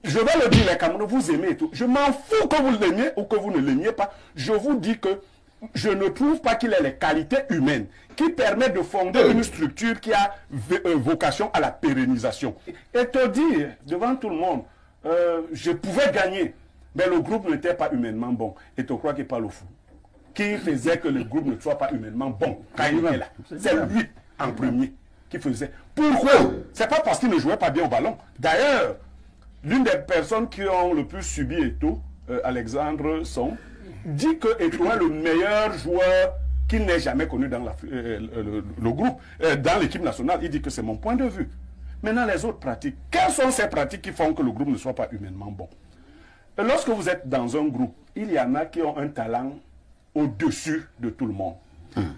Je vais le dire, les Camerounais, vous aimez et tout. Je m'en fous que vous l'aimiez ou que vous ne l'aimiez pas. Je vous dis que je ne trouve pas qu'il ait les qualités humaines qui permettent de fonder une structure qui a vocation à la pérennisation. Et te dire, devant tout le monde, je pouvais gagner, mais le groupe n'était pas humainement bon. Et tu crois qu'il parle au fou? Qui faisait que le groupe ne soit pas humainement bon quand il était là? C'est lui, en premier, qui faisait. Pourquoi? C'est pas parce qu'il ne jouait pas bien au ballon. D'ailleurs, l'une des personnes qui ont le plus subi Eto'o, Alexandre Song, dit que Eto'o est le meilleur joueur qu'il n'ait jamais connu dans le groupe, dans l'équipe nationale. Il dit que c'est mon point de vue. Maintenant, les autres pratiques. Quelles sont ces pratiques qui font que le groupe ne soit pas humainement bon? Lorsque vous êtes dans un groupe, il y en a qui ont un talent au-dessus de tout le monde.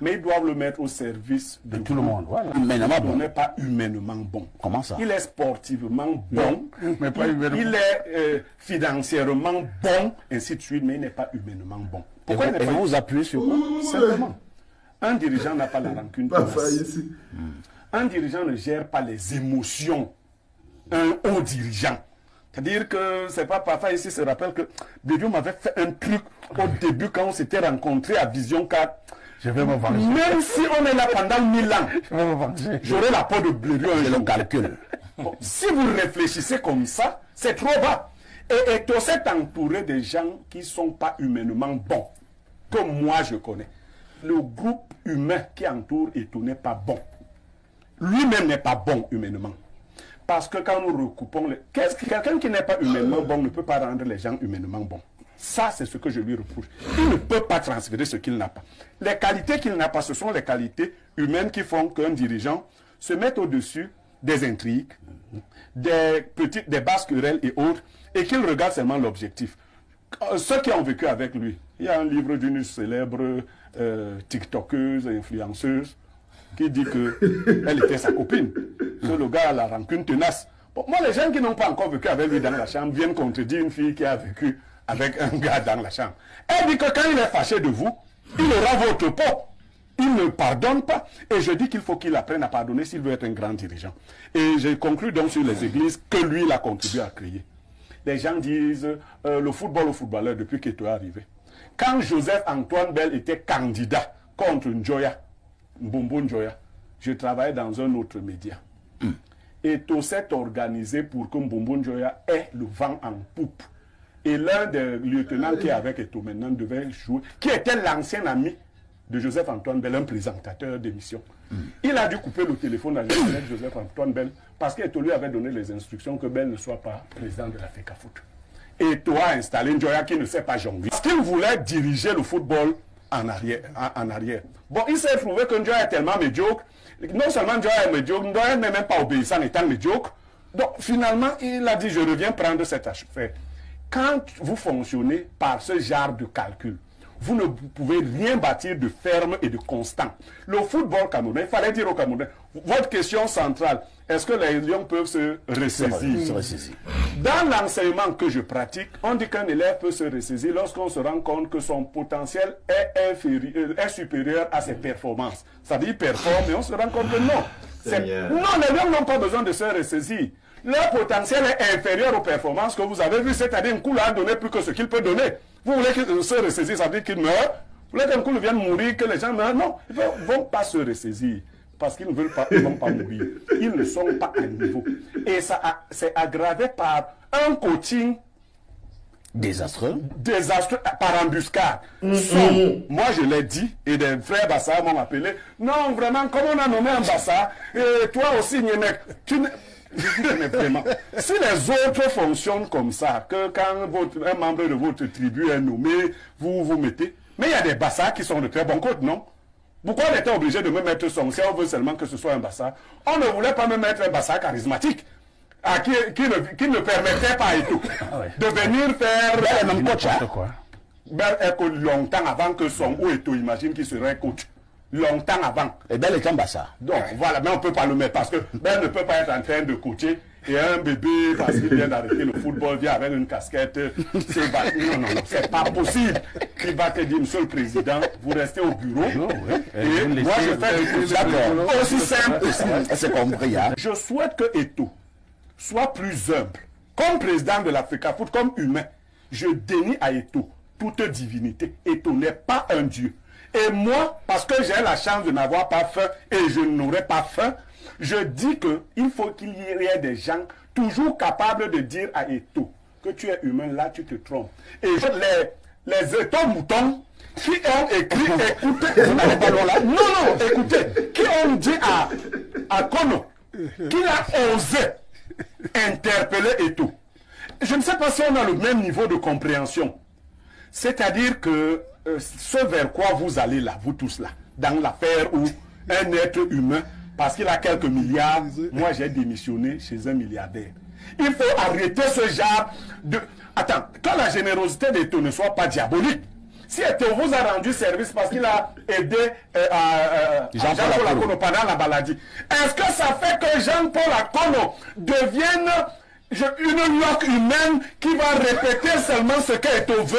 Mais ils doivent le mettre au service de tout le monde. Voilà. Humainement bon. Il n'est pas humainement bon. Comment ça? Il est sportivement bon, mais pas humainement. Il est financièrement bon, ainsi de suite, mais il n'est pas humainement bon. Pourquoi il n'est pas vous appuyez sur quoi? Simplement. Un dirigeant n'a pas la rancune. Un dirigeant ne gère pas les émotions. Un haut dirigeant. C'est-à-dire que c'est pas parfois ici se rappelle que Bédiou m'avait fait un truc au début quand on s'était rencontrés à Vision 4. Je vais me venger. Même si on est là pendant 1000 ans, j'aurai la peau de Bédiou un jour. Je le calcule. Bon, si vous réfléchissez comme ça, c'est trop bas. Et Eto'o s'est entouré de gens qui ne sont pas humainement bons, que moi je connais. Le groupe humain qui entoure Eto'o n'est pas bon. Lui-même n'est pas bon humainement. Parce que quand nous recoupons... Quelqu'un qui n'est pas humainement bon ne peut pas rendre les gens humainement bons. Ça, c'est ce que je lui reproche. Il ne peut pas transférer ce qu'il n'a pas. Les qualités qu'il n'a pas, ce sont les qualités humaines qui font qu'un dirigeant se mette au-dessus des intrigues, des basses querelles et autres, et qu'il regarde seulement l'objectif. Ceux qui ont vécu avec lui, il y a un livre d'une célèbre TikTokeuse, influenceuse, qui dit qu'elle était sa copine. Le gars a la rancune tenace. Bon, moi, les gens qui n'ont pas encore vécu avec lui dans la chambre viennent contredire une fille qui a vécu avec un gars dans la chambre. Elle dit que quand il est fâché de vous, il aura votre peau. Il ne pardonne pas. Et je dis qu'il faut qu'il apprenne à pardonner s'il veut être un grand dirigeant. Et j'ai conclu donc sur les églises que lui, il a contribué à créer. Les gens disent le football au footballeur depuis qu'Eto'o est arrivé. Quand Joseph-Antoine Bell était candidat contre Njoya, Mbombo Njoya, je travaillais dans un autre média. Eto'o s'est organisé pour que Mbombo Njoya ait le vent en poupe. Et l'un des lieutenants qui est avec Eto'o maintenant devait jouer, qui était l'ancien ami de Joseph-Antoine Bell, un présentateur d'émission. Il a dû couper le téléphone avec Joseph-Antoine Bell parce qu'Eto'o lui avait donné les instructions que Bell ne soit pas président de la FECAFOOT. Eto'o a installé Njoya qui ne sait pas jongler. Parce qu'il voulait diriger le football en arrière. Bon, il s'est trouvé que Njoya est tellement médiocre. Non seulement Njoya est médiocre, Njoya n'est même pas obéissant étant médiocre. Donc finalement, il a dit, je reviens prendre cette affaire. Quand vous fonctionnez par ce genre de calcul, vous ne pouvez rien bâtir de ferme et de constant. Le football camerounais, il fallait dire aux Camerounais, votre question centrale, est-ce que les lions peuvent se ressaisir? Dans l'enseignement que je pratique, on dit qu'un élève peut se ressaisir lorsqu'on se rend compte que son potentiel est supérieur à ses performances. Ça dit performe, mais on se rend compte que non. Non, les lions n'ont pas besoin de se ressaisir. Leur potentiel est inférieur aux performances que vous avez vues, c'est-à-dire un coup n'a donné plus que ce qu'il peut donner. Vous voulez qu'il se ressaisisse, ça veut dire qu'il meurt. Vous voulez qu'un coup vienne mourir, que les gens meurent. Non, ils ne vont pas se ressaisir parce qu'ils ne veulent pas, ils ne vont pas mourir. Ils ne sont pas à niveau. Et ça c'est aggravé par un coaching désastreux par embuscade. Moi je l'ai dit et des frères Bassa m'ont appelé. Non, vraiment, comme on a nommé un Bassa, et toi aussi, Nyemek, je dis mais vraiment, si les autres fonctionnent comme ça, que quand un membre de votre tribu est nommé, vous vous mettez. Mais il y a des Bassas qui sont de très bons côtes, non? Pourquoi on était obligé de me mettre son si on veut seulement que ce soit un Bassa? On ne voulait pas me mettre un Bassa charismatique, qui ne permettait pas et tout, de venir faire le même coach. Bel est que longtemps avant que son ou Eto'o imagine qu'il serait coach. Longtemps avant. Et Bel est un Bassa. Donc voilà, mais on ne peut pas le mettre parce que Bel ne peut pas être en train de coacher et un bébé, parce qu'il vient d'arrêter le football, vient avec une casquette. Non, c'est pas possible. Il va te dire, Monsieur le Président, vous restez au bureau. Et moi, je fais des choses aussi simples que ça. C'est compris, hein? Je souhaite que Eto'o soit plus humble, comme président de l'Africa Foot, comme humain, je dénie à Eto'o toute divinité. Eto'o n'est pas un dieu. Et moi, parce que j'ai la chance de n'avoir pas faim et je n'aurai pas faim, je dis qu'il faut qu'il y ait des gens toujours capables de dire à Eto'o que tu es humain, là tu te trompes. Et les Eto'o moutons qui ont écrit, écoutez, vous n'allez pas loin là, non, écoutez, qui ont dit à Kono qu'il a osé interpeller Eto'o. Je ne sais pas si on a le même niveau de compréhension. C'est-à-dire que ce vers quoi vous allez là, vous tous là, dans l'affaire où un être humain, parce qu'il a quelques milliards, moi j'ai démissionné chez un milliardaire. Il faut arrêter ce genre de... Attends, que la générosité d'Eto'o ne soit pas diabolique. Si Eto'o vous a rendu service parce qu'il a aidé Jean-Paul Akono pendant la maladie, est-ce que ça fait que Jean-Paul Akono devienne une loque humaine qui va répéter seulement ce qu'Eto'o veut?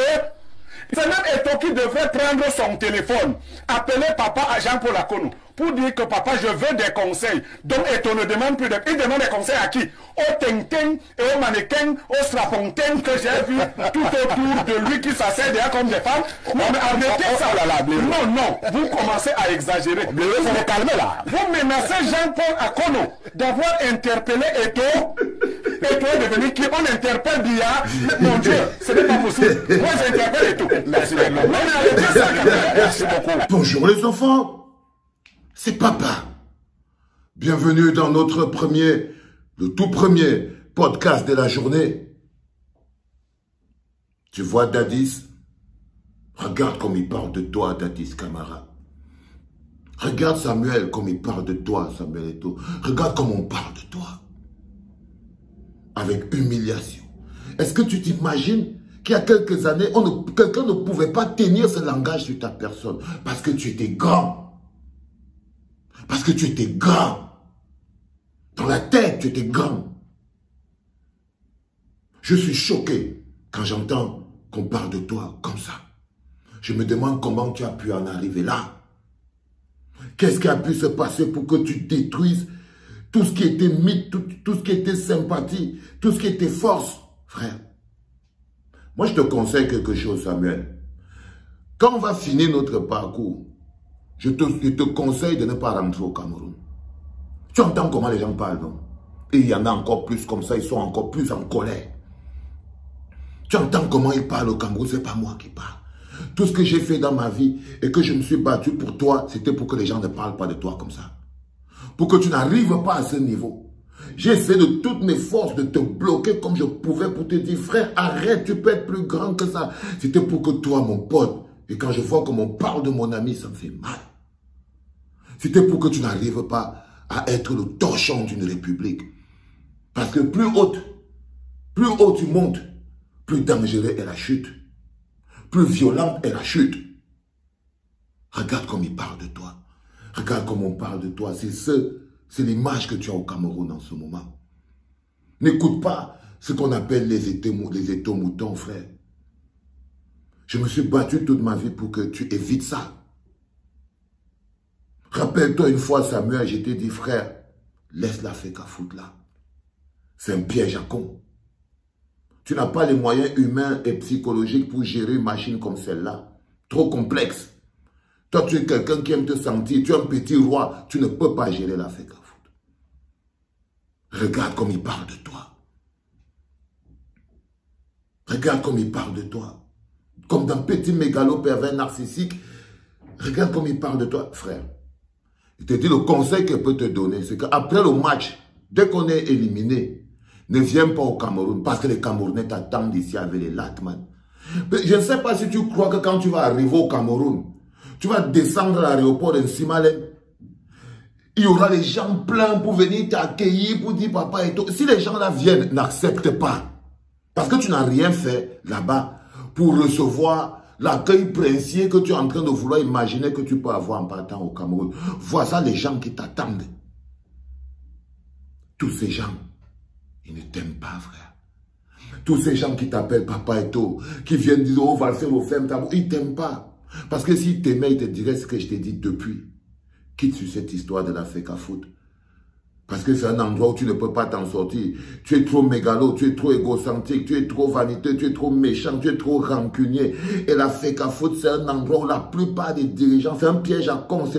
C'est même Eto'o qui devrait prendre son téléphone, appeler papa à Jean-Paul Akono pour dire que papa, je veux des conseils. Donc Eto'o ne demande plus il demande des conseils à qui? Au Teng-Teng et au mannequin, au Straponteng que j'ai vu tout autour de lui qui s'assied derrière comme des femmes. Non, mais arrêtez ça. Non, vous commencez à exagérer. Vous vous calmez là. Vous menacez Jean-Paul Akono d'avoir interpellé Eto'o. Eto'o est devenu qui? On interpelle Biya. Mon Dieu, ce n'est pas possible. Moi, j'interpelle Eto'o. Merci. Non, mais arrêtez ça quand même. Merci beaucoup. Bonjour les enfants. C'est papa. Bienvenue dans notre le tout premier podcast de la journée. Tu vois Dadis? Regarde comme il parle de toi, Dadis Camara. Regarde Samuel comme il parle de toi, Samuel Eto'o. Regarde comme on parle de toi. Avec humiliation. Est-ce que tu t'imagines qu'il y a quelques années, quelqu'un ne pouvait pas tenir ce langage sur ta personne parce que tu étais grand? Parce que tu étais grand. Dans la tête, tu étais grand. Je suis choqué quand j'entends qu'on parle de toi comme ça. Je me demande comment tu as pu en arriver là. Qu'est-ce qui a pu se passer pour que tu détruises tout ce qui était mythe, tout ce qui était sympathie, tout ce qui était force, frère. Moi, je te conseille quelque chose, Samuel. Quand on va finir notre parcours, je te conseille de ne pas rentrer au Cameroun. Tu entends comment les gens parlent, non? Et il y en a encore plus comme ça, ils sont encore plus en colère. Tu entends comment ils parlent au Cameroun, ce n'est pas moi qui parle. Tout ce que j'ai fait dans ma vie et que je me suis battu pour toi, c'était pour que les gens ne parlent pas de toi comme ça. Pour que tu n'arrives pas à ce niveau. J'ai essayé de toutes mes forces de te bloquer comme je pouvais pour te dire, frère, arrête, tu peux être plus grand que ça. C'était pour que toi, mon pote, et quand je vois comment on parle de mon ami, ça me fait mal. C'était pour que tu n'arrives pas à être le torchon d'une république. Parce que plus haut tu montes, plus dangereux est la chute. Plus violente est la chute. Regarde comme il parle de toi. Regarde comme on parle de toi. C'est l'image que tu as au Cameroun en ce moment. N'écoute pas ce qu'on appelle les Eto'o moutons, frère. Je me suis battu toute ma vie pour que tu évites ça. Rappelle-toi une fois, Samuel, je t'ai dit, frère, laisse l'Africa Foot là. C'est un piège à con. Tu n'as pas les moyens humains et psychologiques pour gérer une machine comme celle-là. Trop complexe. Toi, tu es quelqu'un qui aime te sentir. Tu es un petit roi. Tu ne peux pas gérer l'Africa Foot. Regarde comme il parle de toi. Regarde comme il parle de toi. Comme d'un petit mégalo pervers narcissique. Regarde comme il parle de toi, frère. Il te dit le conseil qu'il peut te donner, c'est qu'après le match, dès qu'on est éliminé, ne viens pas au Cameroun parce que les Camerounais t'attendent ici avec les Latman. Je ne sais pas si tu crois que quand tu vas arriver au Cameroun, tu vas descendre à l'aéroport de Nsimalen. Il y aura les gens pleins pour venir t'accueillir, pour dire papa et tout. Si les gens là viennent, n'accepte pas. Parce que tu n'as rien fait là-bas pour recevoir l'accueil princier que tu es en train de vouloir imaginer que tu peux avoir en partant au Cameroun. Voilà les gens qui t'attendent. Tous ces gens, ils ne t'aiment pas, frère. Tous ces gens qui t'appellent papa et tout, qui viennent dire, oh, va le faire au ferme, ils ne t'aiment pas. Parce que s'ils t'aimaient, ils te diraient ce que je t'ai dit depuis. Quitte sur cette histoire de l'Africa Foot. Parce que c'est un endroit où tu ne peux pas t'en sortir. Tu es trop mégalo, tu es trop égocentrique, tu es trop vaniteux, tu es trop méchant, tu es trop rancunier. Et la FECAFOOT, c'est un endroit où la plupart des dirigeants, c'est un piège à con,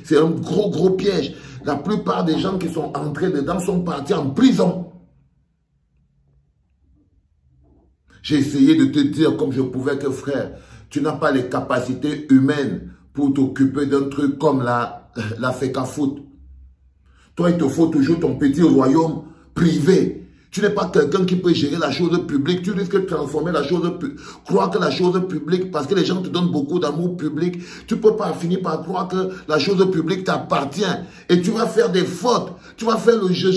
c'est un gros piège. La plupart des gens qui sont entrés dedans sont partis en prison. J'ai essayé de te dire comme je pouvais que frère, tu n'as pas les capacités humaines pour t'occuper d'un truc comme la FECAFOOT. Toi, il te faut toujours ton petit royaume privé. Tu n'es pas quelqu'un qui peut gérer la chose publique. Tu risques de transformer la chose publique. Croire que la chose publique, parce que les gens te donnent beaucoup d'amour public, tu ne peux pas finir par croire que la chose publique t'appartient. Et tu vas faire des fautes. Tu vas faire le jeu.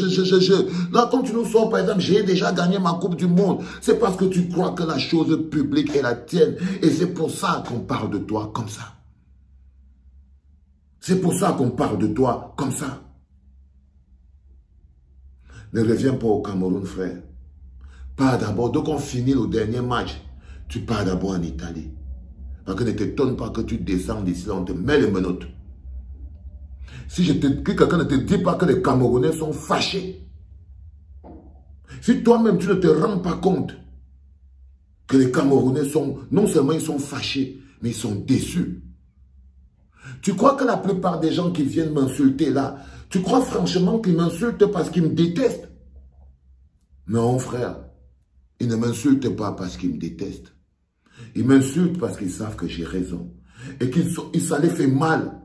Là, quand tu nous sors, par exemple, j'ai déjà gagné ma Coupe du Monde. C'est parce que tu crois que la chose publique est la tienne. Et c'est pour ça qu'on parle de toi comme ça. C'est pour ça qu'on parle de toi comme ça. Ne reviens pas au Cameroun, frère. Pars d'abord, dès qu'on finit le dernier match, tu pars d'abord en Italie. Parce que ne t'étonne pas que tu descends d'ici, on te met les menottes. Si quelqu'un ne te dit pas que les Camerounais sont fâchés, si toi-même tu ne te rends pas compte que les Camerounais sont, non seulement ils sont fâchés, mais ils sont déçus. Tu crois que la plupart des gens qui viennent m'insulter là, tu crois franchement qu'ils m'insultent parce qu'ils me détestent? Non, frère. Ils ne m'insultent pas parce qu'ils me détestent. Ils m'insultent parce qu'ils savent que j'ai raison. Et que ça les fait mal.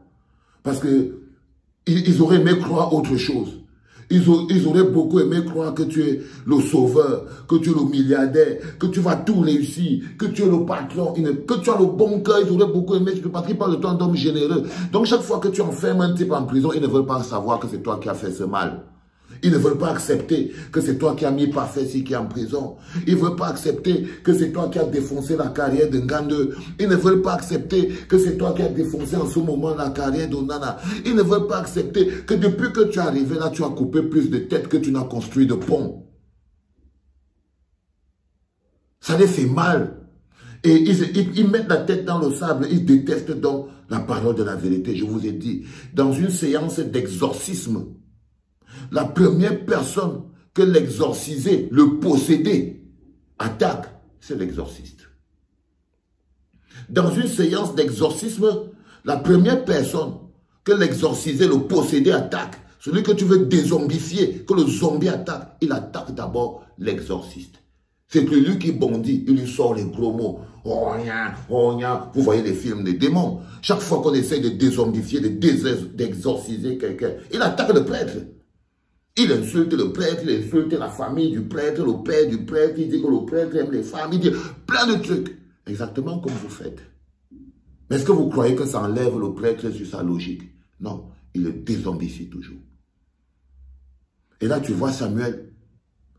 Parce qu'ils auraient aimé croire autre chose. Ils auraient beaucoup aimé croire que tu es le sauveur, que tu es le milliardaire, que tu vas tout réussir, que tu es le patron, que tu as le bon cœur. Ils auraient beaucoup aimé, parce qu'ils parlent de toi d'homme généreux. Donc chaque fois que tu enfermes un type en prison, ils ne veulent pas savoir que c'est toi qui as fait ce mal. Ils ne veulent pas accepter que c'est toi qui as mis Parfait ici qui est en prison. Ils ne veulent pas accepter que c'est toi qui as défoncé la carrière de Ngande. Ils ne veulent pas accepter que c'est toi qui as défoncé en ce moment la carrière de Nana. Ils ne veulent pas accepter que depuis que tu es arrivé là, tu as coupé plus de têtes que tu n'as construit de ponts. Ça les fait mal. Et ils mettent la tête dans le sable. Ils détestent donc la parole de la vérité. Je vous ai dit, dans une séance d'exorcisme, la première personne que l'exorcisé, le possédé, attaque, c'est l'exorciste. Dans une séance d'exorcisme, la première personne que l'exorcisé, le possédé attaque, celui que tu veux dézombifier, que le zombie attaque, il attaque d'abord l'exorciste. C'est lui qui bondit, il lui sort les gros mots. Vous voyez les films des démons. Chaque fois qu'on essaie de dézombifier, d'exorciser quelqu'un, il attaque le prêtre. Il insulte le prêtre, il insulte la famille du prêtre, le père du prêtre, il dit que le prêtre aime les femmes, il dit plein de trucs. Exactement comme vous faites. Mais est-ce que vous croyez que ça enlève le prêtre sur sa logique? Non, il le dézombifie toujours. Et là, tu vois Samuel,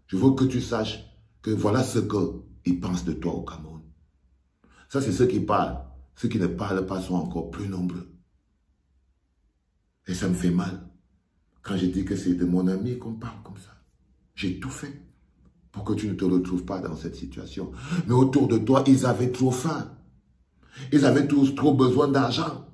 je veux que tu saches que voilà ce qu'il pense de toi au Cameroun. Ça, c'est ceux qui parlent. Ceux qui ne parlent pas sont encore plus nombreux. Et ça me fait mal. Quand je dis que c'est de mon ami qu'on parle comme ça. J'ai tout fait pour que tu ne te retrouves pas dans cette situation. Mais autour de toi, ils avaient trop faim. Ils avaient tous trop besoin d'argent.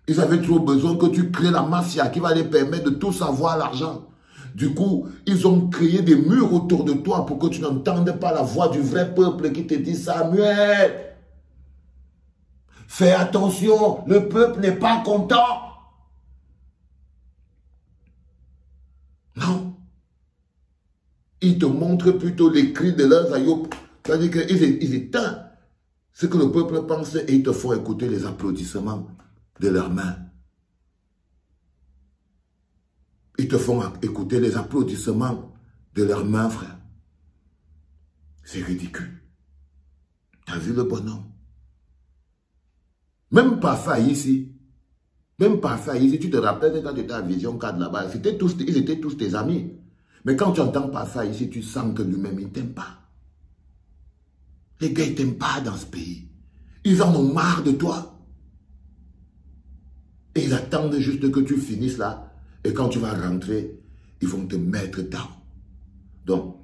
Ils avaient trop besoin que tu crées la mafia qui va les permettre de tous avoir l'argent. Du coup, ils ont créé des murs autour de toi pour que tu n'entendes pas la voix du vrai peuple qui te dit « Samuel, fais attention, le peuple n'est pas content. » Non. Ils te montrent plutôt les cris de leurs aïeux. C'est-à-dire qu'ils éteignent ce que le peuple pense et ils te font écouter les applaudissements de leurs mains. Ils te font écouter les applaudissements de leurs mains, frère. C'est ridicule. Tu as vu le bonhomme? Même Parfait ici. Même Parfait ici, tu te rappelles que quand tu étais à Vision 4 là-bas, ils étaient tous tes amis. Mais quand tu entends Parfait ici, tu sens que lui-même, il ne t'aime pas. Les gars, ils ne t'aiment pas dans ce pays. Ils en ont marre de toi. Et ils attendent juste que tu finisses là. Et quand tu vas rentrer, ils vont te mettre down. Donc,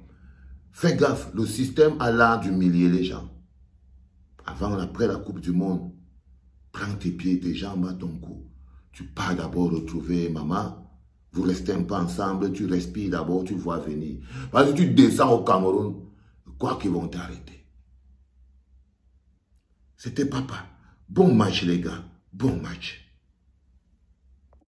fais gaffe, le système a l'art d'humilier les gens. Après la Coupe du Monde, prends tes pieds, tes jambes à ton cou. Tu pars d'abord retrouver maman. Vous restez un peu ensemble, tu respires d'abord, tu vois venir. Parce que tu descends au Cameroun, quoi qu'ils vont t'arrêter. C'était papa. Bon match les gars, bon match.